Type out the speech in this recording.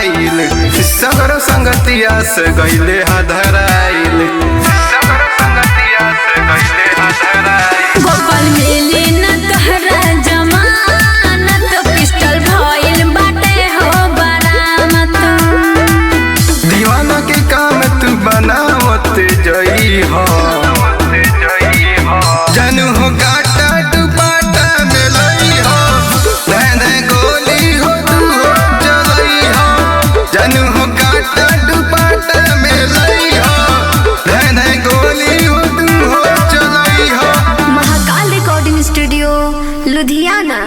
आइल सगर संगतिया से गईले धराइल सगर संगतिया से गईले धराइल। गोपाल मिली न तोहरा जमानत पिस्टल भइल बाटे हो बरामत। दीवाना के काम तू बनावत जई हो जानू हो गाटा दुपाटा में लई हो धे गोली हो तू हो जलई हो जानू हो गाटा दुपाटा में लई हो धे गोली हो तू हो जलई हो। Mahakal recording studio Ludhiana.